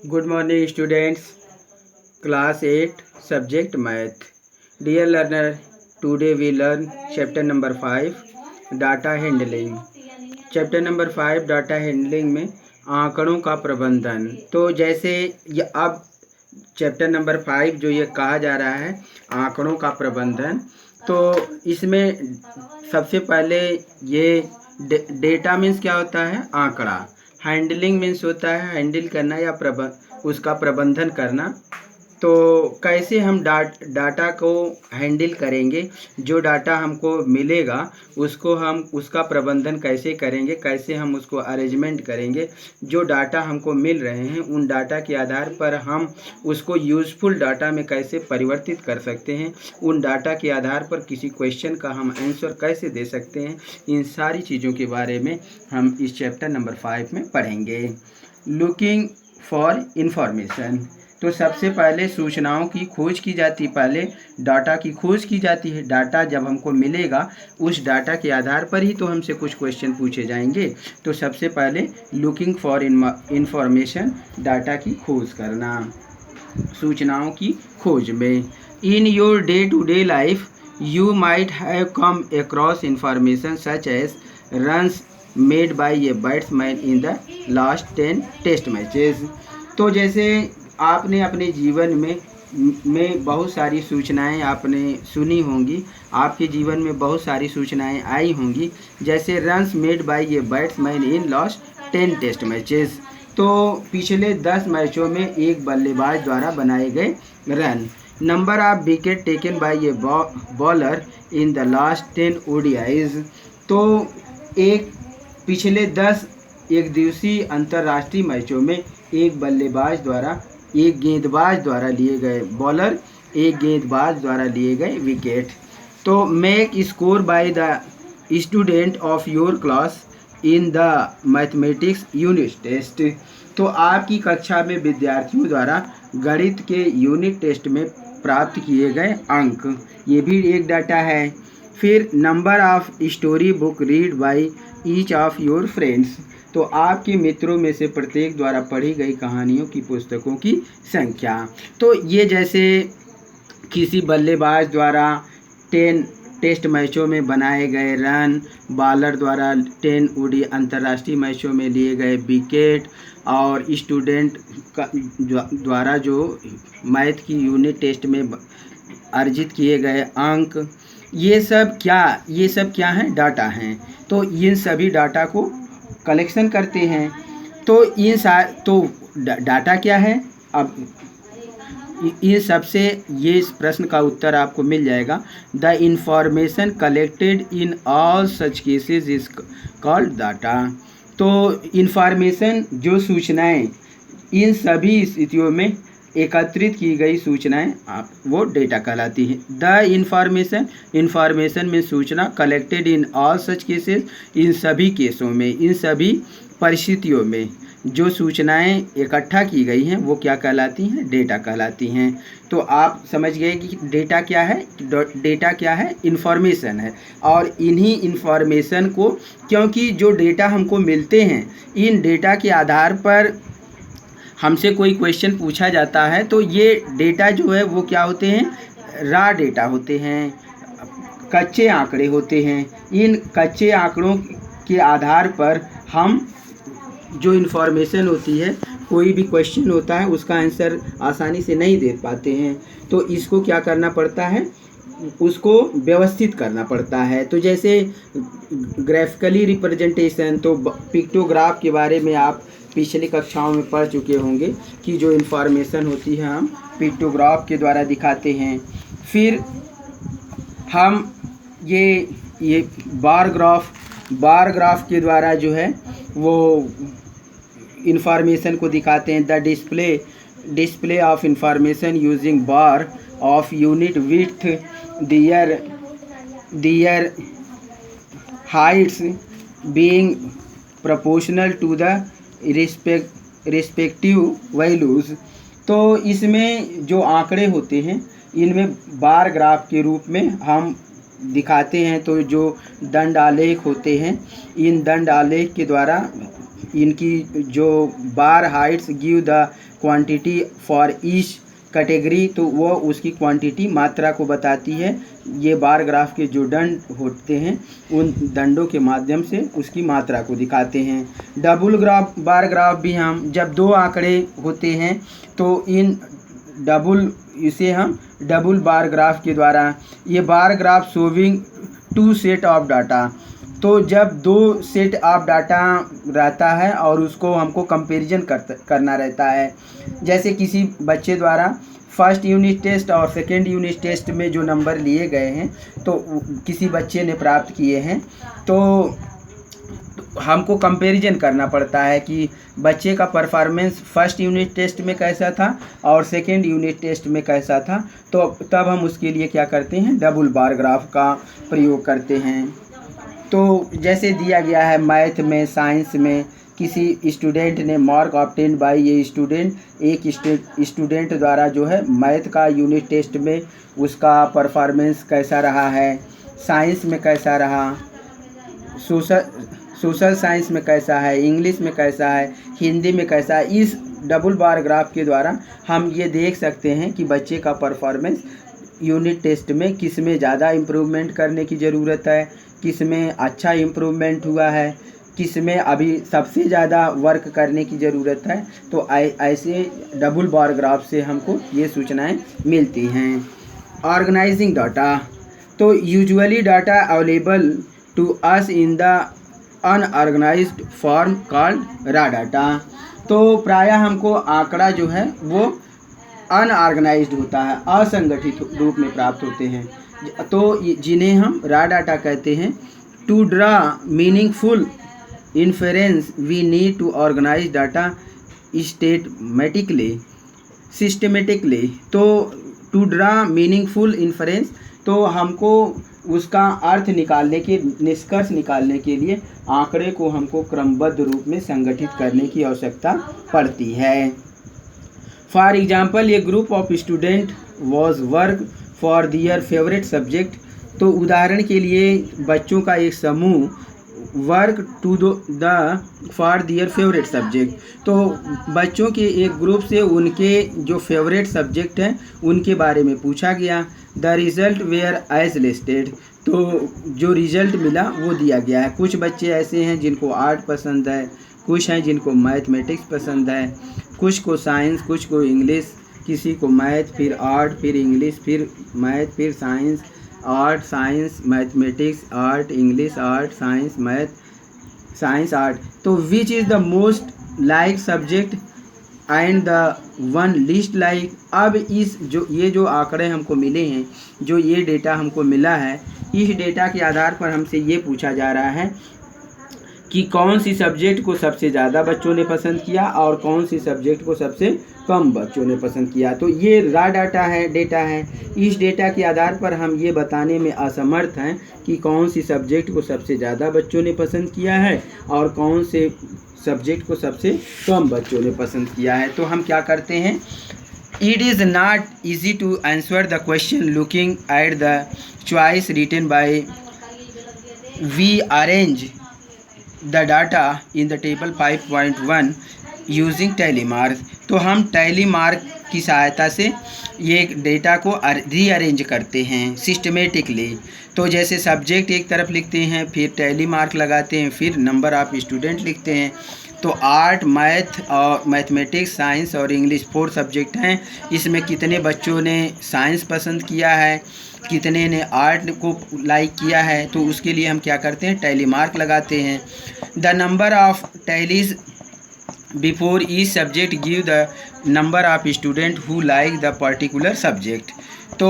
Good morning, students. Class 8, Subject Math. Dear learner, today we learn chapter number 5, Data Handling. Chapter number 5 data handling में आंकड़ों का प्रबंधन। तो जैसे ये अब चैप्टर नंबर 5 जो ये कहा जा रहा है आंकड़ों का प्रबंधन, तो इसमें सबसे पहले ये डेटा मीन्स क्या होता है? आंकड़ा। हैंडलिंग मीन्स होता है हैंडल करना या उसका प्रबंधन करना। तो कैसे हम डाटा को हैंडल करेंगे, जो डाटा हमको मिलेगा उसको हम उसका प्रबंधन कैसे करेंगे, कैसे हम उसको अरेंजमेंट करेंगे। जो डाटा हमको मिल रहे हैं उन डाटा के आधार पर हम उसको यूज़फुल डाटा में कैसे परिवर्तित कर सकते हैं, उन डाटा के आधार पर किसी क्वेश्चन का हम आंसर कैसे दे सकते हैं, इन सारी चीज़ों के बारे में हम इस चैप्टर नंबर 5 में पढ़ेंगे। Looking for information. तो सबसे पहले सूचनाओं की खोज की जाती, पहले डाटा की खोज की जाती है। डाटा जब हमको मिलेगा उस डाटा के आधार पर ही तो हमसे कुछ क्वेश्चन पूछे जाएंगे। तो सबसे पहले लुकिंग फॉर इंफॉर्मेशन, डाटा की खोज करना, सूचनाओं की खोज में। In your day to day life you might have come across information such as runs made by a batsman in the last 10 test matches. तो जैसे आपने अपने जीवन में बहुत सारी सूचनाएं आपने सुनी होंगी, आपके जीवन में बहुत सारी सूचनाएं आई होंगी, जैसे runs made by a batsman in last 10 test matches. तो पिछले 10 मैचों में एक बल्लेबाज द्वारा बनाए गए run. Number of wicket taken by a bowler in the last 10 ODIs. तो एक पिछले 10 एक दिवसीय अंतर्राष्ट्रीय मैचों में एक बल्लेबाज द्वारा, एक गेंदबाज द्वारा लिए गए बॉलर, एक गेंदबाज द्वारा लिए गए विकेट। तो make score by the student of your class in the mathematics unit test. तो आपकी कक्षा में विद्यार्थियों द्वारा गणित के यूनिट टेस्ट में प्राप्त किए गए अंक, ये भी एक डाटा है। फिर number of story book read by each of your friends. तो आपके मित्रों में से प्रत्येक द्वारा पढ़ी गई कहानियों की पुस्तकों की संख्या। तो ये जैसे किसी बल्लेबाज द्वारा 10 टेस्ट मैचों में बनाए गए रन, बॉलर द्वारा 10 ओडी अंतर्राष्ट्रीय मैचों में लिए गए विकेट, और स्टूडेंट द्वारा जो मैथ की यूनिट टेस्ट में अर्जित किए गए अंक, ये सब क्या हैं? डाटा हैं। तो इन सभी डाटा को कलेक्शन करते हैं। तो डाटा क्या है? अब इन सबसे ये इस प्रश्न का उत्तर आपको मिल जाएगा। The information collected in all such cases is called data. तो इंफॉर्मेशन, जो सूचनाएं इन सभी स्थितियों में एकत्रित की गई सूचनाएं वो डेटा कहलाती है। द इंफॉर्मेशन में सूचना collected in all such cases, इन सभी केसों में, इन सभी परिस्थितियों में जो सूचनाएं इकट्ठा की गई हैं वो क्या कहलाती हैं? डेटा कहलाती हैं। तो आप समझ गए कि डेटा क्या है? डेटा क्या है? इंफॉर्मेशन है। और इन्हीं इंफॉर्मेशन को, क्योंकि जो डेटा हमको मिलते हैं, इन डेटा के आधार पर हमसे कोई क्वेश्चन पूछा जाता है, तो ये डेटा जो है वो क्या होते हैं? रॉ डेटा होते हैं, कच्चे आंकड़े होते हैं। इन कच्चे आंकड़ों के आधार पर हम जो इन्फॉर्मेशन होती है, कोई भी क्वेश्चन होता है उसका आंसर आसानी से नहीं दे पाते हैं, तो इसको क्या करना पड़ता है? उसको व्यवस्थित करना पड़ता है। तो जैसे ग्राफिकली रिप्रेजेंटेशन, तो पिक्टोग्राफ के बारे में आप पिछली कक्षाओं में पढ़ चुके होंगे कि जो इन्फॉर्मेशन होती है हम पिक्टोग्राफ के द्वारा दिखाते हैं। फिर हम ये बार ग्राफ के द्वारा जो है वो इंफॉर्मेशन को दिखाते हैं। The display of information using bar of unit width, their heights being proportional to the respective values. तो इसमें जो आंकड़े होते हैं इनमें बार ग्राफ के रूप में हम दिखाते हैं। तो जो दंड आलेख होते हैं, इन दंड आलेख के द्वारा इनकी जो bar heights give the quantity for each category, तो वो उसकी क्वांटिटी मात्रा को बताती है। ये बार ग्राफ के जो दंड होते हैं उन दंडों के माध्यम से उसकी मात्रा को दिखाते हैं। डबल ग्राफ बार ग्राफ भी हम जब दो आंकड़े होते हैं तो इन इसे हम डबल बार ग्राफ के द्वारा, ये bar graph showing two set of data, तो जब दो सेट ऑफ डाटा रहता है और उसको हमको कंपैरिजन करना रहता है। जैसे किसी बच्चे द्वारा फर्स्ट यूनिट टेस्ट और सेकेंड यूनिट टेस्ट में जो नंबर लिए गए हैं तो किसी बच्चे ने प्राप्त किए हैं, तो हमको कंपैरिजन करना पड़ता है कि बच्चे का परफॉर्मेंस फर्स्ट यूनिट टेस्ट में कैसा था और सेकेंड यूनिट टेस्ट में कैसा था। तो तब हम उसके लिए क्या करते हैं, डबल बार ग्राफ का प्रयोग करते हैं। तो जैसे दिया गया है मैथ में, साइंस में, किसी स्टूडेंट ने मार्क ऑब्टेन बाय ये स्टूडेंट, एक स्टूडेंट द्वारा जो है मैथ का यूनिट टेस्ट में उसका परफॉर्मेंस कैसा रहा है, साइंस में कैसा रहा, सोशल साइंस में कैसा है, इंग्लिश में कैसा है, हिंदी में कैसा है। इस डबल बार ग्राफ के द्वारा हम ये देख सकते हैं कि बच्चे का परफॉर्मेंस यूनिट टेस्ट में किस में ज़्यादा इम्प्रूवमेंट करने की ज़रूरत है, किस में अच्छा इम्प्रूवमेंट हुआ है, किस में अभी सबसे ज़्यादा वर्क करने की ज़रूरत है। तो ऐसे डबल बार ग्राफ से हमको ये सूचनाएं मिलती हैं। ऑर्गेनाइजिंग डाटा, तो usually data available to us in the unorganised form called raw data, तो प्रायः हमको आंकड़ा जो है वो अनऑर्गेनाइज्ड होता है, असंगठित रूप में प्राप्त होते हैं, तो जिन्हें हम रॉ डाटा कहते हैं। To draw meaningful inference we need to organise data systematically, तो टू ड्रा मीनिंगफुल इन्फरेंस, तो हमको उसका अर्थ निकालने के, निष्कर्ष निकालने के लिए आंकड़े को हमको क्रमबद्ध रूप में संगठित करने की आवश्यकता पड़ती है। For example a group of student was work for their favourite subject, तो उदाहरण के लिए बच्चों का एक समूह work to the for their favourite subject, तो बच्चों के एक ग्रुप से उनके जो फेवरेट सब्जेक्ट हैं उनके बारे में पूछा गया। The result were as listed, तो जो रिज़ल्ट मिला वो दिया गया है। कुछ बच्चे ऐसे हैं जिनको आर्ट पसंद है, कुछ हैं जिनको मैथमेटिक्स पसंद है, कुछ को साइंस, कुछ को इंग्लिश, किसी को मैथ, फिर आर्ट, फिर इंग्लिश, फिर मैथ, फिर science, art, science, mathematics, art, English, art, science, math, science, art. तो which is the most like subject and the one least like. अब ये जो आंकड़े हमको मिले हैं, जो ये डेटा हमको मिला है, इस डेटा के आधार पर हमसे ये पूछा जा रहा है कि कौन सी सब्जेक्ट को सबसे ज़्यादा बच्चों ने पसंद किया और कौन सी सब्जेक्ट को सबसे कम बच्चों ने पसंद किया। तो ये रॉ डेटा है। इस डेटा के आधार पर हम ये बताने में असमर्थ हैं कि कौन सी सब्जेक्ट को सबसे ज़्यादा बच्चों ने पसंद किया है और कौन से सब्जेक्ट को सबसे कम बच्चों ने पसंद किया है। तो हम क्या करते हैं, it is not easy to answer the question looking at the choice written by we arrange the data in the table 5.1 using tally mark. तो हम टैली मार्क की सहायता से ये डेटा को रीअरेंज करते हैं सिस्टमेटिकली। तो जैसे सब्जेक्ट एक तरफ लिखते हैं, फिर टैली मार्क लगाते हैं, फिर नंबर ऑफ़ स्टूडेंट लिखते हैं। तो आर्ट, मैथ और मैथमेटिक्स, साइंस और इंग्लिश 4 सब्जेक्ट हैं। इसमें कितने बच्चों ने साइंस पसंद किया है, कितने ने आर्ट को लाइक किया है, तो उसके लिए हम क्या करते हैं, टैली मार्क लगाते हैं। The number of tallies before each subject give the number of student who like the particular subject. तो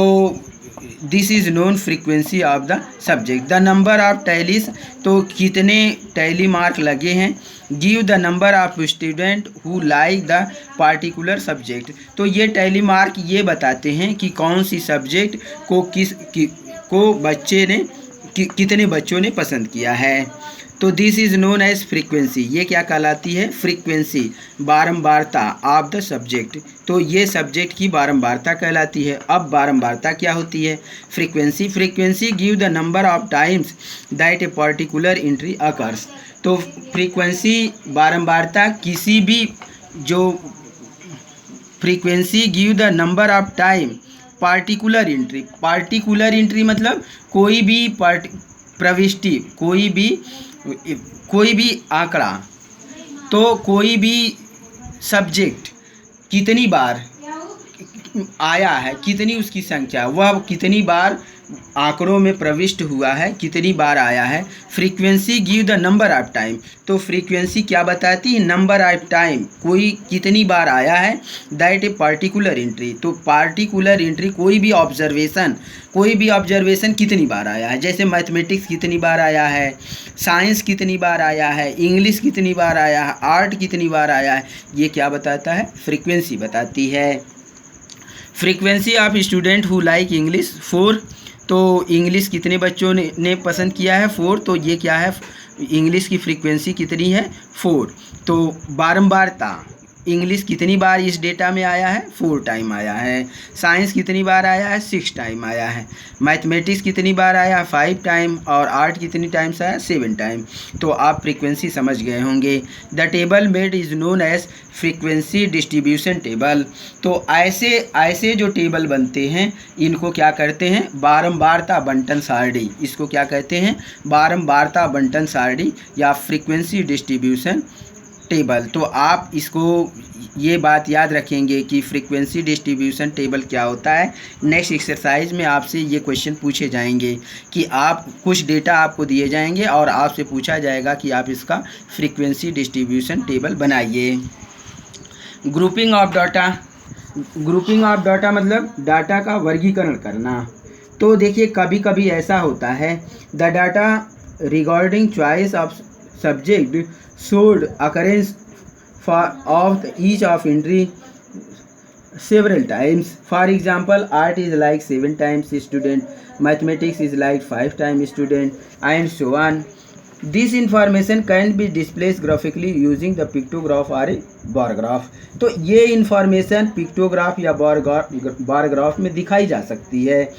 this is known frequency of the subject. The number of tallies, तो कितने टैली मार्क लगे हैं, give the number of student who like the particular subject. तो ये tally mark ये बताते हैं कि कौन सी सब्जेक्ट को बच्चे ने कितने बच्चों ने पसंद किया है। तो this is known as frequency, ये क्या कहलाती है, फ्रीक्वेंसी, बारंबारता ऑफ द सब्जेक्ट। तो ये सब्जेक्ट की बारंबारता कहलाती है। अब बारंबारता क्या होती है, frequency give the number of times that a particular entry occurs. तो फ्रीक्वेंसी बारंबारता किसी भी जो frequency give the number of time particular entry मतलब कोई भी प्रविष्टि, कोई भी आंकड़ा, तो कोई भी सब्जेक्ट कितनी बार आया है, कितनी उसकी संख्या, वह कितनी बार आंकड़ों में प्रविष्ट हुआ है, कितनी बार आया है। Frequency give the number of time, तो फ्रीक्वेंसी क्या बताती है, नंबर ऑफ टाइम, कोई कितनी बार आया है। दैट ए पार्टिकुलर एंट्री, तो पार्टिकुलर एंट्री कोई भी ऑब्जर्वेशन कितनी बार आया है। जैसे मैथमेटिक्स कितनी बार आया है, साइंस कितनी बार आया है, इंग्लिश कितनी बार आया है, आर्ट कितनी बार आया है, ये क्या बताता है, फ्रीक्वेंसी बताती है। Frequency of student who like English 4, तो इंग्लिश कितने बच्चों ने पसंद किया है, 4, तो ये क्या है, इंग्लिश की फ्रीक्वेंसी कितनी है, 4। तो बारंबारता, इंग्लिश कितनी बार इस डेटा में आया है, 4 टाइम आया है। साइंस कितनी बार आया है, 6 टाइम आया है। मैथमेटिक्स कितनी बार आया है, 5 टाइम। और आर्ट कितनी टाइम्स आया, 7 टाइम। तो आप फ्रीक्वेंसी समझ गए होंगे। The table made is known as frequency distribution table, तो ऐसे जो टेबल बनते हैं इनको क्या करते हैं, बारंबारता बंटन सारणी, इसको क्या कहते हैं, बारंबारता बंटन सारणी या फ्रीक्वेंसी डिस्ट्रीब्यूशन टेबल। तो आप इसको ये बात याद रखेंगे कि फ्रीक्वेंसी डिस्ट्रीब्यूशन टेबल क्या होता है। नेक्स्ट एक्सरसाइज में आपसे ये क्वेश्चन पूछे जाएंगे कि आप कुछ डेटा आपको दिए जाएंगे और आपसे पूछा जाएगा कि आप इसका फ्रीक्वेंसी डिस्ट्रीब्यूशन टेबल बनाइए। ग्रुपिंग ऑफ डाटा मतलब डाटा का वर्गीकरण करना। तो देखिए कभी कभी ऐसा होता है, the data regarding choice of subject showed occurrence of each of entry several times. For example, art is like 7 times student, mathematics is like 5 times student, and so on. This information can be displayed graphically using the pictograph or a bar graph. तो ये information pictograph या bar graph में दिखाई जा सकती है।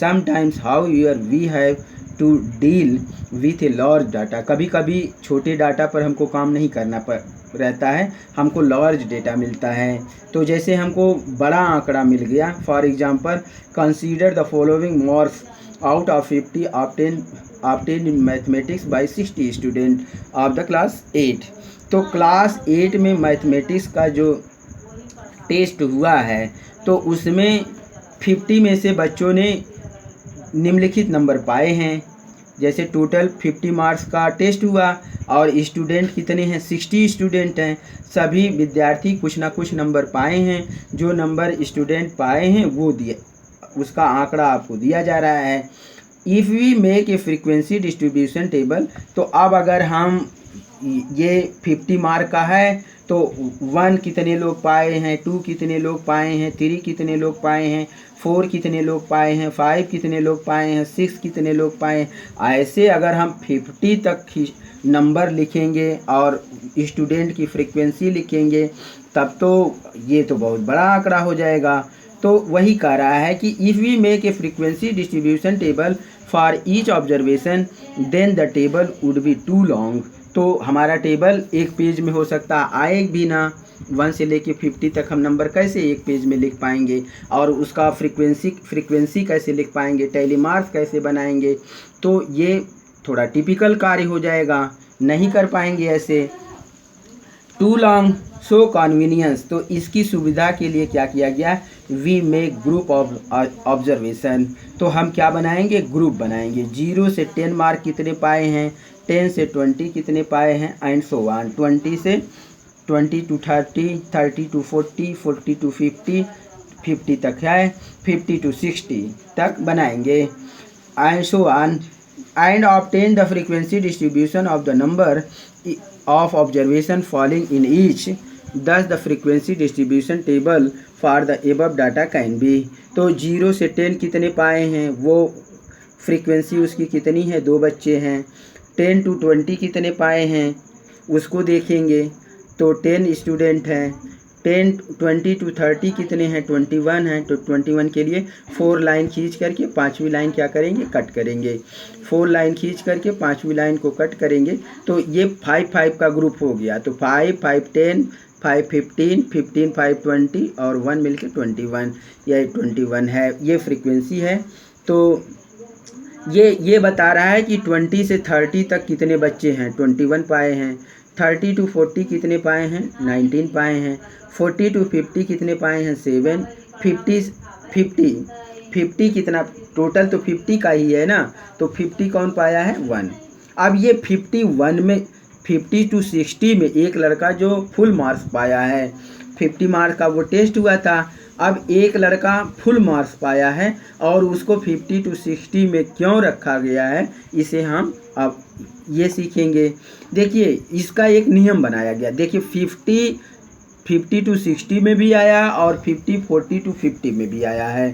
Sometimes however we have to deal with a large data, कभी कभी छोटे डाटा पर हमको काम नहीं करना रहता है, हमको लार्ज डेटा मिलता है। तो जैसे हमको बड़ा आंकड़ा मिल गया, for example consider the following marks out of 50 obtain in mathematics bye 60 student of the class 8। तो क्लास 8 में मैथमेटिक्स का जो टेस्ट हुआ है तो उसमें 50 में से बच्चों ने निम्नलिखित नंबर पाए हैं। जैसे टोटल 50 मार्क्स का टेस्ट हुआ और स्टूडेंट कितने हैं, 60 स्टूडेंट हैं। सभी विद्यार्थी कुछ ना कुछ नंबर पाए हैं। जो नंबर स्टूडेंट पाए हैं वो उसका आंकड़ा आपको दिया जा रहा है। If we make a frequency distribution table, तो अब अगर हम ये 50 मार्क का है तो 1 कितने लोग पाए हैं, 2 कितने लोग पाए हैं, 3 कितने लोग पाए हैं, 4 कितने लोग पाए हैं, 5 कितने लोग पाए हैं, 6 कितने लोग पाए हैं। ऐसे अगर हम 50 तक नंबर लिखेंगे और स्टूडेंट की फ्रीक्वेंसी लिखेंगे तब तो ये तो बहुत बड़ा आंकड़ा हो जाएगा। तो वही कह रहा है कि if we make a frequency distribution table for each observation then the table would be too long. तो हमारा टेबल एक पेज में हो सकता आए भी ना, 1 से लेके 50 तक हम नंबर कैसे एक पेज में लिख पाएंगे, और उसका फ्रीक्वेंसी कैसे लिख पाएंगे, टैली मार्क्स कैसे बनाएंगे। तो ये थोड़ा टिपिकल कार्य हो जाएगा, नहीं कर पाएंगे ऐसे। टू लॉन्ग सो कन्वीनियंस, तो इसकी सुविधा के लिए क्या किया गया, we make group of observation. तो हम क्या बनाएंगे, ग्रुप बनाएंगे। 0 से 10 मार्क कितने पाए हैं, 10 से 20 कितने पाए हैं, एंड सो ऑन। 20 से 20 to 30, 30 to 40, 40 to 50, 50 तक है, 50 to 60 तक बनाएंगे, and so on. And obtain the frequency distribution of the number of observation falling in each, thus the frequency distribution table for the above data can be। तो 0 से 10 कितने पाए हैं, वो फ्रीक्वेंसी उसकी कितनी है, 2 बच्चे हैं। 10 to 20 कितने पाए हैं उसको देखेंगे, तो 10 स्टूडेंट हैं। 20 to 30 कितने हैं, 21 हैं। तो 21 के लिए 4 लाइन खींच करके 5वीं लाइन क्या करेंगे, कट करेंगे। 4 लाइन खींच करके 5वीं लाइन को कट करेंगे तो ये 5 का ग्रुप हो गया। तो 5 5 10 5 15 15 5 20 और 1 मिलके 21, यह 21 है, ये फ्रीक्वेंसी है। तो ये बता रहा है कि 20 से 30 तक कितने बच्चे हैं, 21 पाए हैं। 30 to 40 कितने पाए हैं, 19 पाए हैं। 40 to 50 कितने पाए हैं, 7। 50 कितना, टोटल तो 50 का ही है ना, तो 50 कौन पाया है, 1। अब ये 51 में 50 to 60 में एक लड़का जो फुल मार्क्स पाया है, 50 मार्क्स का वो टेस्ट हुआ था। अब एक लड़का फुल मार्क्स पाया है और उसको 50 to 60 में क्यों रखा गया है, इसे हम अब ये सीखेंगे। देखिए इसका एक नियम बनाया गया। देखिए 50 to 60 में भी आया और 40 to 50 में भी आया है।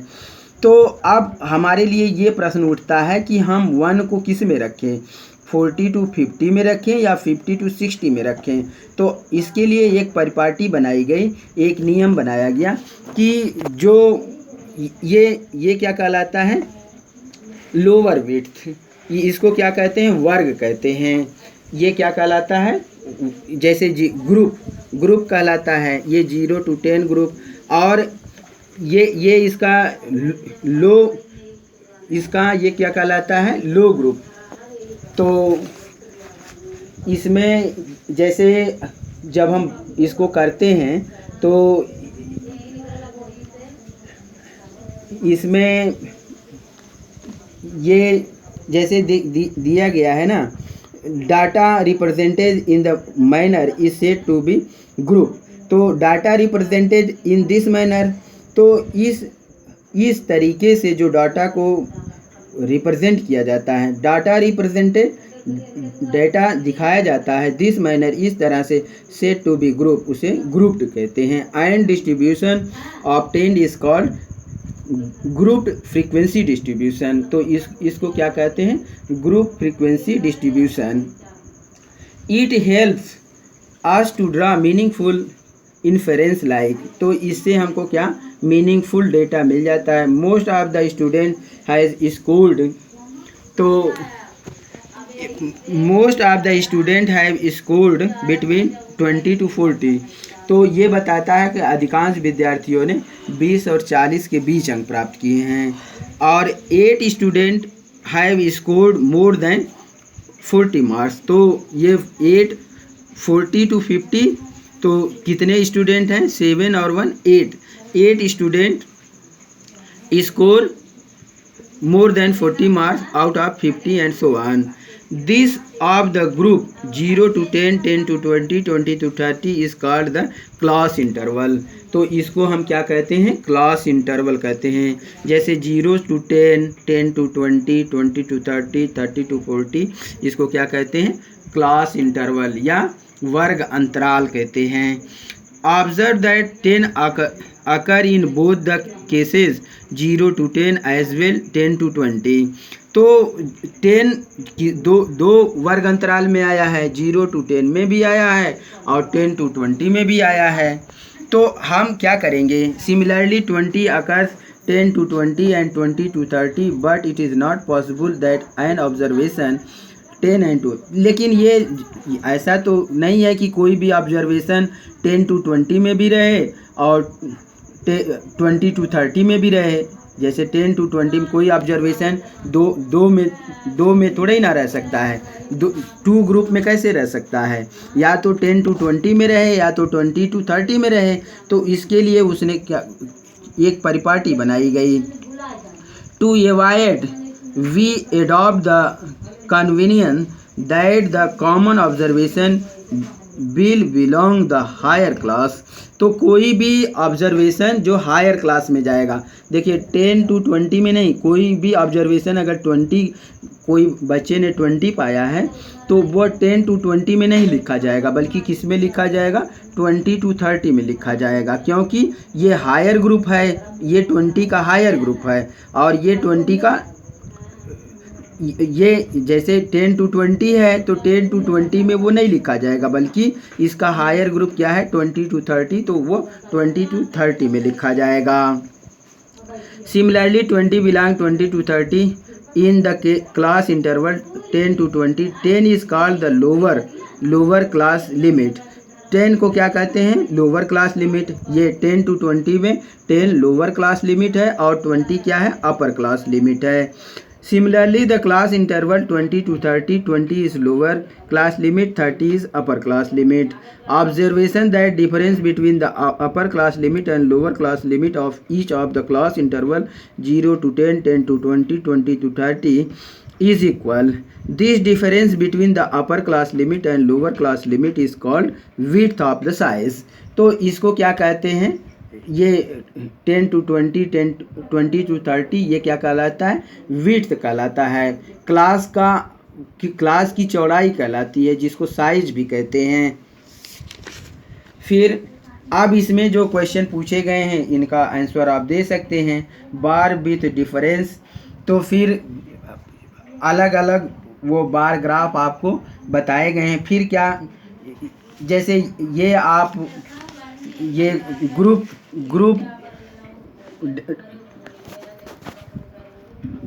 तो अब हमारे लिए ये प्रश्न उठता है कि हम 1 को किस में रखें, 40 to 50 में रखें या 50 to 60 में रखें। तो इसके लिए एक परिपाटी बनाई गई, एक नियम बनाया गया कि जो ये क्या कहलाता है, लोअर विड्थ, इसको क्या कहते हैं, वर्ग कहते हैं। ये क्या कहलाता है, जैसे ग्रुप कहलाता है, ये 0 to 10 ग्रुप। और ये इसका ये क्या कहलाता है, लो ग्रुप। तो इसमें जैसे जब हम इसको करते हैं तो इसमें ये जैसे दिया गया है ना, data represented in the manner is said to be group. तो data represented in this manner, तो इस तरीके से जो डाटा को रिप्रेजेंट किया जाता है, डाटा दिखाया जाता है, दिस मैनर, इस तरह से, सेड टू बी ग्रुप, उसे ग्रुप्ड कहते हैं। And distribution obtained is called grouped frequency distribution. तो इसको क्या कहते हैं, group frequency distribution. It helps us to draw meaningful inference like. तो इससे हमको क्या मीनिंगफुल डेटा मिल जाता है। Most of the student has scored, तो most of the student have scored between 20 to 40। तो ये बताता है कि अधिकांश विद्यार्थियों ने 20 और 40 के बीच अंक प्राप्त किए हैं। और 8 student have scored more than 40 marks. तो ये 8 40 to 50, तो कितने स्टूडेंट हैं, 7 और 1 8 student score more than 40 marks out of 50 and so on. This of the group 0 to 10, 10 to 20, 20 to 30 is called the class interval। तो इसको हम क्या कहते हैं, क्लास इंटरवल कहते हैं। जैसे 0 to 10, 10 to 20, 20 to 30, 30 to 40, इसको क्या कहते हैं, क्लास इंटरवल या वर्ग अंतराल कहते हैं। Observe that 10 occur in both the cases 0 to 10 as well 10 to 20। तो 10 की दो वर्ग अंतराल में आया है, 0 to 10 में भी आया है और 10 to 20 में भी आया है। तो हम क्या करेंगे, similarly 20 occurs 10 to 20 and 20 to 30, but it is not possible that an observation 10 and 2। लेकिन ये ऐसा तो नहीं है कि कोई भी ऑब्जर्वेशन 10 to 20 में भी रहे और 20 to 30 में भी रहे। जैसे 10 to 20 में कोई ऑब्जर्वेशन दो में थोड़ा ही ना रह सकता है, 2 ग्रुप में कैसे रह सकता है, या तो 10 to 20 में रहे या तो 20 to 30 में रहे। तो इसके लिए उसने क्या एक परिपाटी बनाई गई। To avoid we adopt the convenience that the common observation will belong the higher class। तो कोई भी ऑब्जर्वेशन जो हायर क्लास में जाएगा, देखिए 10 to 20 में नहीं, कोई भी ऑब्जर्वेशन अगर 20 कोई बच्चे ने 20 पाया है तो वो 10 to 20 में नहीं लिखा जाएगा, बल्कि किस में लिखा जाएगा, 20 to 30 में लिखा जाएगा। क्योंकि ये हायर ग्रुप है, ये 20 का हायर ग्रुप है और ये 20 का ये जैसे 10 to 20 है तो 10 to 20 में वो नहीं लिखा जाएगा, बल्कि इसका हायर ग्रुप क्या है 20 to 30, तो वो 20 to 30 में लिखा जाएगा। Similarly 20 belong 20 to 30 in the class interval 10 to 20। 10 is called the lower class limit. 10 को क्या कहते हैं? Lower class limit. ये 10 to 20 में 10 लोअर क्लास लिमिट है और 20 क्या है? अपर क्लास लिमिट है। Similarly, the class interval 20 to 30, 20 is lower class limit, 30 is upper class limit. Observation that difference between the upper class limit and lower class limit of each of the class interval 0 to 10, 10 to 20, 20 to 30 is equal. This difference between the upper class limit and lower class limit is called width of the size. तो इसको क्या कहते हैं? ये 10 to 20, 20 to 30 ये क्या कहलाता है? विड्थ कहलाता है। क्लास की चौड़ाई कहलाती है, जिसको साइज भी कहते हैं। फिर अब इसमें जो क्वेश्चन पूछे गए हैं इनका आंसर आप दे सकते हैं। बार विथ डिफरेंस, तो फिर अलग अलग वो बार ग्राफ आपको बताए गए हैं। फिर क्या, जैसे ये ग्रुप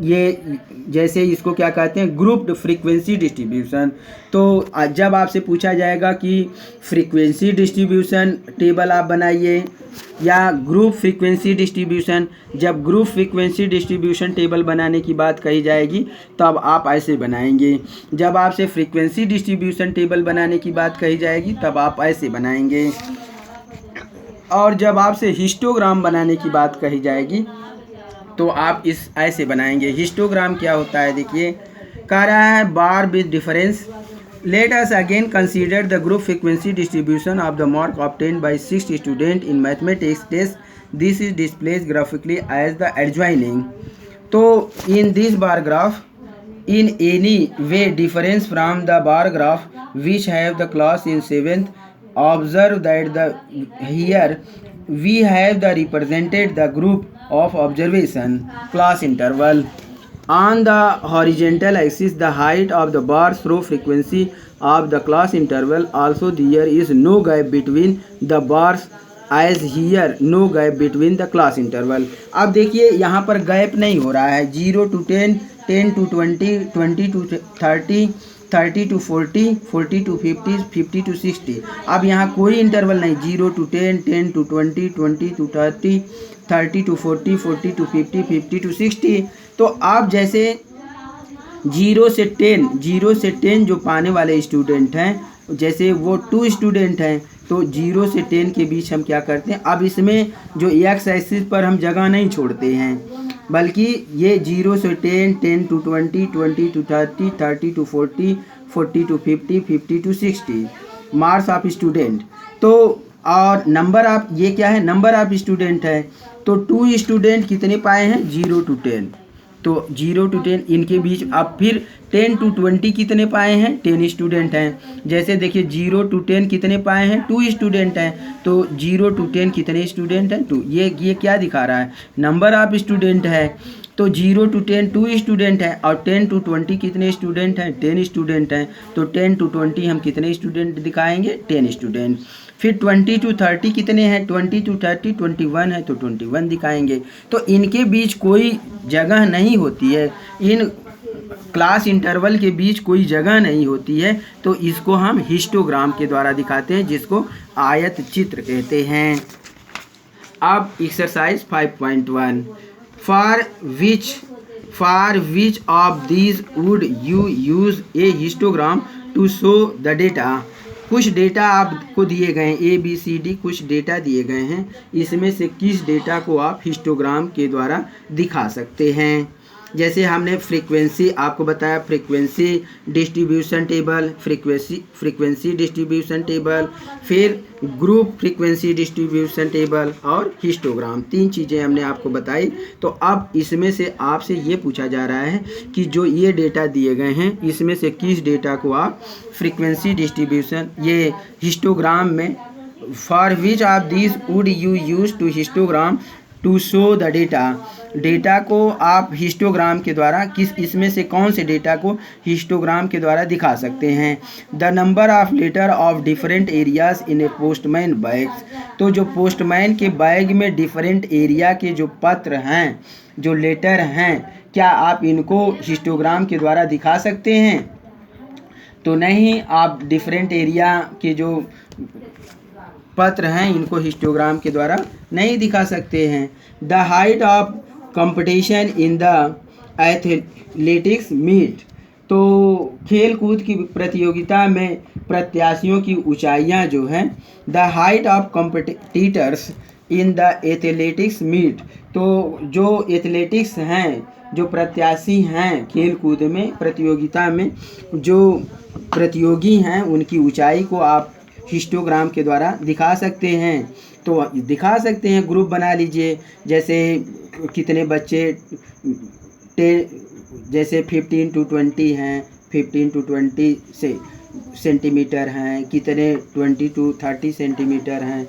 ये जैसे इसको क्या कहते हैं? Grouped frequency distribution. तो जब आपसे पूछा जाएगा कि फ्रीक्वेंसी डिस्ट्रीब्यूशन टेबल आप बनाइए या ग्रुप फ्रीक्वेंसी डिस्ट्रीब्यूशन, जब ग्रुप फ्रीक्वेंसी डिस्ट्रीब्यूशन टेबल बनाने की बात कही जाएगी तब आप ऐसे बनाएंगे। जब आपसे फ्रीक्वेंसी डिस्ट्रीब्यूशन टेबल बनाने की बात कही जाएगी तब आप ऐसे बनाएंगे। और जब आपसे हिस्टोग्राम बनाने की बात कही जाएगी तो आप इस ऐसे बनाएंगे। हिस्टोग्राम क्या होता है? देखिए, कह रहा है bar with difference. Let us again consider the group frequency distribution of the mark obtained by 6 student in mathematics test. This is displace graphically as the adjoining. तो in this bar graph in any way difference from the bar graph which have the class in 7th. Observe that here we have represented the group of observation class interval. On the horizontal axis the height of the bars through frequency of the class interval. Also there is no gap between the bars as here no gap between the class interval. अब देखिए यहाँ पर gap नहीं हो रहा है। 0 to 10, 10 to 20, 20 to 30, 30 to 40, 40 to 50, 50 to 60। अब यहाँ कोई इंटरवल नहीं। 0 to 10, 10 to 20, 20 to 30, 30 to 40, 40 to 50, 50 to 60। तो आप जैसे 0 से 10 जो पाने वाले स्टूडेंट हैं, जैसे वो 2 स्टूडेंट हैं, तो 0 से 10 के बीच हम क्या करते हैं? अब इसमें जो एक्स एक्सिस पर हम जगह नहीं छोड़ते हैं, बल्कि ये 0 से 10, 10 to 20, 20 to 30, 30 to 40, 40 to 50, 50 to 60 marks of student. तो और नंबर ऑफ, ये क्या है? नंबर ऑफ स्टूडेंट है। तो 2 स्टूडेंट कितने पाए हैं? 0 to 10। तो 0 to 10 इनके बीच। अब फिर 10 to 20 कितने पाए हैं? 10 स्टूडेंट हैं। जैसे देखिए 0 to 10 कितने पाए हैं? 2 स्टूडेंट हैं। तो 0 to 10 कितने स्टूडेंट हैं? 2। ये क्या दिखा रहा है? नंबर ऑफ स्टूडेंट है। तो 0 to 10 2 स्टूडेंट हैं और 10 to 20 कितने स्टूडेंट हैं? 10 स्टूडेंट हैं। तो 10 to 20 हम कितने स्टूडेंट दिखाएंगे? 10 स्टूडेंट। फिर 20 to 30 कितने हैं? 20 to 30 21 है, तो 21 दिखाएंगे। तो इनके बीच कोई जगह नहीं होती है, इन क्लास इंटरवल के बीच कोई जगह नहीं होती है। तो इसको हम हिस्टोग्राम के द्वारा दिखाते हैं, जिसको आयत चित्र कहते हैं। अब exercise 5.1, for which of these would you use a histogram to show the data. कुछ डेटा आपको दिए गए हैं, ABCD कुछ डेटा दिए गए हैं। इसमें से किस डेटा को आप हिस्टोग्राम के द्वारा दिखा सकते हैं? जैसे हमने फ्रीक्वेंसी आपको बताया, frequency distribution table, frequency distribution table, फिर ग्रुप फ्रीक्वेंसी डिस्ट्रीब्यूशन टेबल और हिस्टोग्राम, 3 चीज़ें हमने आपको बताई। तो अब इसमें से आपसे ये पूछा जा रहा है कि जो ये डेटा दिए गए हैं इसमें से किस डेटा को आप फ्रीक्वेंसी डिस्ट्रीब्यूशन, ये हिस्टोग्राम में, for which of this would you use to histogram to show the data. Data को आप हिस्टोग्राम के द्वारा इसमें से कौन से डेटा को हिस्टोग्राम के द्वारा दिखा सकते हैं? The number of letter of different areas in a postman bags. तो जो पोस्टमैन के बैग में डिफरेंट एरिया के जो पत्र हैं, जो लेटर हैं, क्या आप इनको हिस्टोग्राम के द्वारा दिखा सकते हैं? तो नहीं, आप डिफरेंट एरिया के जो पत्र हैं इनको हिस्टोग्राम के द्वारा नहीं दिखा सकते हैं। The height of competition in the athletics meet. तो खेल कूद की प्रतियोगिता में प्रत्याशियों की ऊंचाइयां जो हैं, the height of competitors in the athletics meet. तो जो एथलेटिक्स हैं, जो प्रत्याशी हैं खेल कूद में प्रतियोगिता में जो प्रतियोगी हैं, उनकी ऊंचाई को आप हिस्टोग्राम के द्वारा दिखा सकते हैं। तो दिखा सकते हैं, ग्रुप बना लीजिए, जैसे कितने बच्चे जैसे 15 to 20 हैं, 15 to 20 से सेंटीमीटर हैं, कितने 20 to 30 सेंटीमीटर हैं,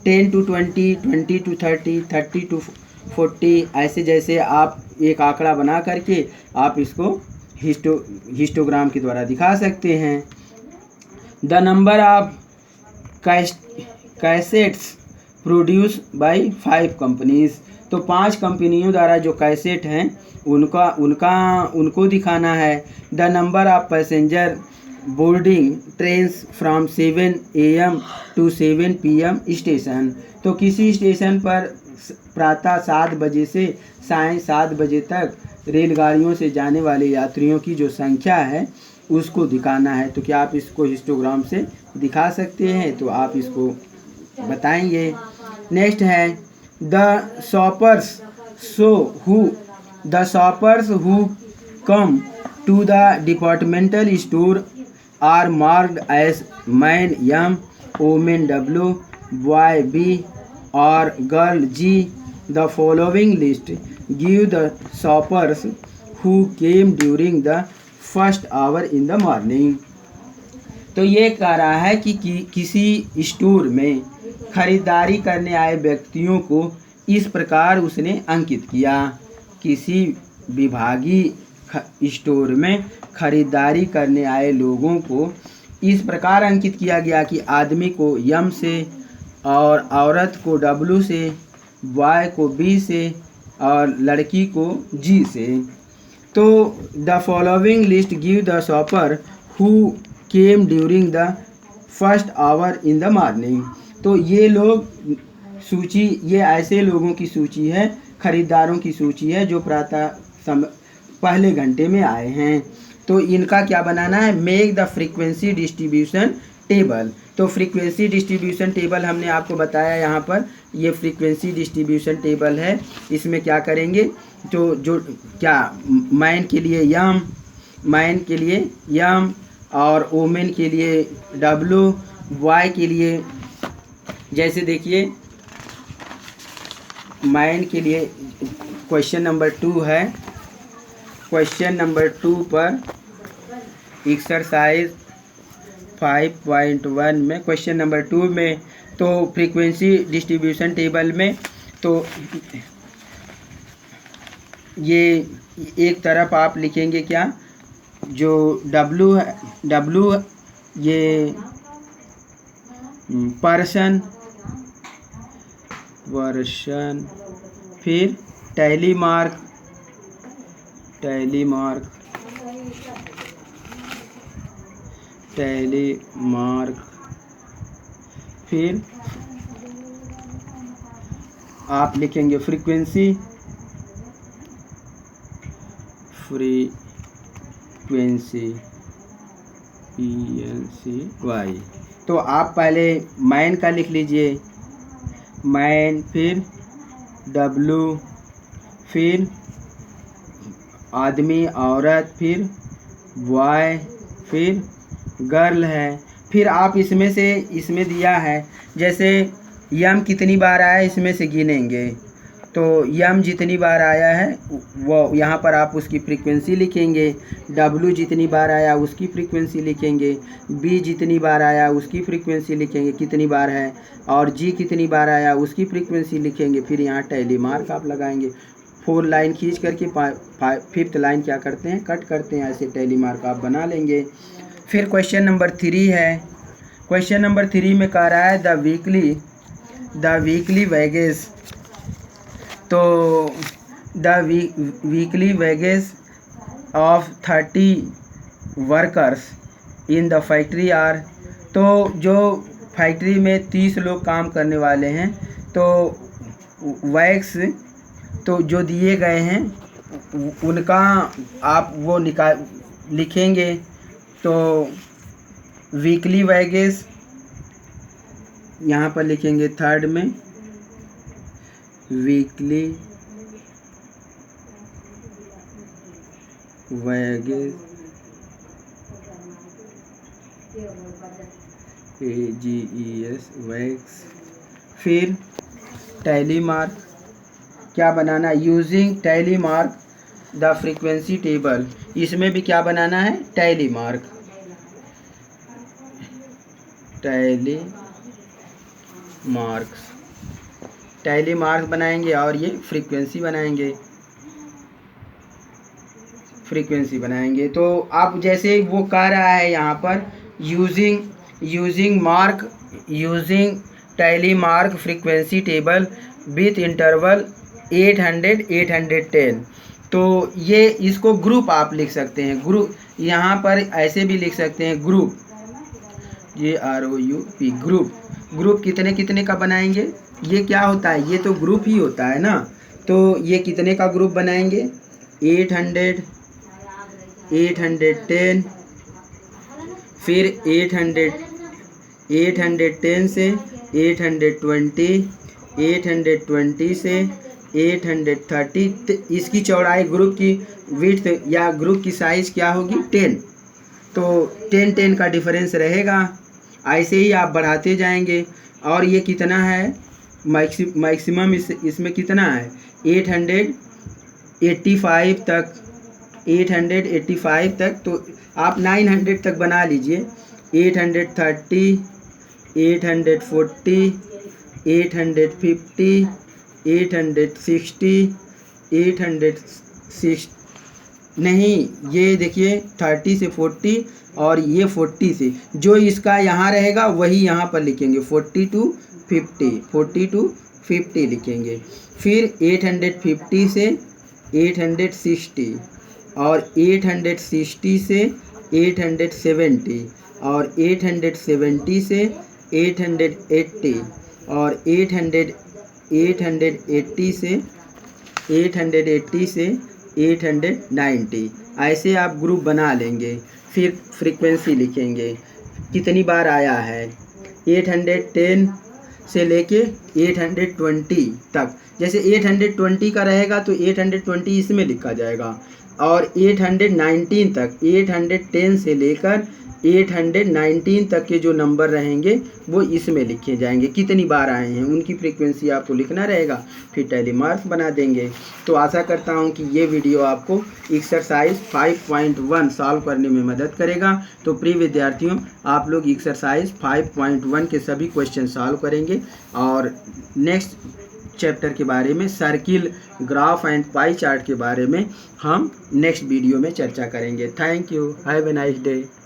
10 to 20, 20 to 30, 30 to 40, ऐसे जैसे आप एक आंकड़ा बना करके आप इसको हिस्टोग्राम के द्वारा दिखा सकते हैं। The number of cassettes produce by 5 companies. तो 5 कंपनियों द्वारा जो कैसेट हैं उनको दिखाना है। The number of passenger boarding trains from 7 AM to 7 PM station. तो किसी स्टेशन पर प्रातः 7 बजे से सायं 7 बजे तक रेलगाड़ियों से जाने वाले यात्रियों की जो संख्या है उसको दिखाना है। तो क्या आप इसको हिस्टोग्राम से दिखा सकते हैं? तो आप इसको बताएंगे। नेक्स्ट है the shoppers who come to the departmental store are marked as man M, women W, boy B और girl G। The following list give the shoppers who came during the first hour in the morning. तो ये कह रहा है कि किसी store में खरीदारी करने आए व्यक्तियों को इस प्रकार उसने अंकित किया। किसी विभागीय स्टोर में खरीदारी करने आए लोगों को इस प्रकार अंकित किया गया कि आदमी को M से और औरत को W से, बॉय को B से और लड़की को G से। तो the following list give the shopper who came during the first hour in the morning. तो ये लोग सूची, ये ऐसे लोगों की सूची है, खरीदारों की सूची है जो प्रातः पहले घंटे में आए हैं। तो इनका क्या बनाना है? Make the frequency distribution table. तो फ्रीक्वेंसी डिस्ट्रीब्यूशन टेबल हमने आपको बताया, यहाँ पर ये फ्रीक्वेंसी डिस्ट्रीब्यूशन टेबल है। इसमें क्या करेंगे? तो जो क्या मैन के लिए M और वोमेन के लिए W, बॉय के लिए, जैसे देखिए मैन के लिए क्वेश्चन नंबर 2 है। क्वेश्चन नंबर 2 पर एक्सरसाइज 5.1 में क्वेश्चन नंबर 2 में तो फ्रीक्वेंसी डिस्ट्रीब्यूशन टेबल में तो ये एक तरफ आप लिखेंगे क्या, जो W है, W ये पर्सन, फिर टैली मार्क, फिर आप लिखेंगे फ्रीक्वेंसी PNCY। तो आप पहले मैन का लिख लीजिए, मैन, फिर W, फिर आदमी औरत, फिर बॉय, फिर गर्ल है। फिर आप इसमें से, इसमें दिया है जैसे M कितनी बार आया इसमें से गिनेंगे। तो यम जितनी बार आया है वो यहाँ पर आप उसकी फ्रीक्वेंसी लिखेंगे, डब्ल्यू जितनी बार आया उसकी फ्रीक्वेंसी लिखेंगे, बी जितनी बार आया उसकी फ्रीक्वेंसी लिखेंगे कितनी बार है, और जी कितनी बार आया उसकी फ्रीक्वेंसी लिखेंगे। फिर यहाँ टैली मार्क आप लगाएंगे। 4 लाइन खींच करके 5th लाइन क्या करते हैं, कट करते हैं। ऐसे टैली मार्क आप बना लेंगे। फिर क्वेश्चन नंबर 3 है। क्वेश्चन नंबर 3 में कह रहा है द वीकली वेजेस। तो the weekly wages of 30 workers in the factory are. तो जो फैक्ट्री में 30 लोग काम करने वाले हैं, तो वैक्स तो जो दिए गए हैं उनका आप वो लिखेंगे। तो वीकली वेजेस यहाँ पर लिखेंगे 3rd में, वीकली वेजेस AGES वैक्स। फिर टैली मार्क क्या बनाना है, using tally mark the frequency table. इसमें भी क्या बनाना है, टैली मार्क, टैली मार्क्स बनाएंगे और ये फ्रीक्वेंसी बनाएंगे। तो आप जैसे वो कह रहा है यहाँ पर using tally mark frequency table with interval 800-810। तो ये इसको ग्रुप आप लिख सकते हैं। ग्रुप यहाँ पर ऐसे भी लिख सकते हैं, ग्रुप GROUP ग्रुप कितने कितने का बनाएंगे। ये क्या होता है, ये तो ग्रुप ही होता है ना। तो ये कितने का ग्रुप बनाएंगे, 800, 810, फिर 810 से 820, 820 से 830। इसकी चौड़ाई, ग्रुप की विड्थ या ग्रुप की साइज़ क्या होगी, 10। तो 10 का डिफरेंस रहेगा। ऐसे ही आप बढ़ाते जाएंगे। और ये कितना है, मैक्सिमम इसमें कितना है, 885 तक, 885 तक। तो आप 900 तक बना लीजिए। 830, 840, 850, 860, 860 नहीं, ये देखिए 30 से 40 और ये 40 से, जो इसका यहाँ रहेगा वही यहाँ पर लिखेंगे, 40 to 50 लिखेंगे। फिर 850 से 860 और 860 से 870 और 870 से 880 और 880 से 890। ऐसे आप ग्रुप बना लेंगे। फिर फ्रीक्वेंसी लिखेंगे कितनी बार आया है, 810 से लेके 820 तक। जैसे 820 का रहेगा तो 820 इसमें लिखा जाएगा, और 819 तक, 810 से लेकर 819 तक के जो नंबर रहेंगे वो इसमें लिखे जाएंगे। कितनी बार आए हैं उनकी फ्रीक्वेंसी आपको लिखना रहेगा। फिर टैली मार्क्स बना देंगे। तो आशा करता हूं कि ये वीडियो आपको एक्सरसाइज 5.1 सॉल्व करने में मदद करेगा। तो प्रिय विद्यार्थियों, आप लोग एक्सरसाइज 5.1 के सभी क्वेश्चन सॉल्व करेंगे और नेक्स्ट चैप्टर के बारे में, circle, graph and pie chart के बारे में हम नेक्स्ट वीडियो में चर्चा करेंगे। Thank you, have a nice day.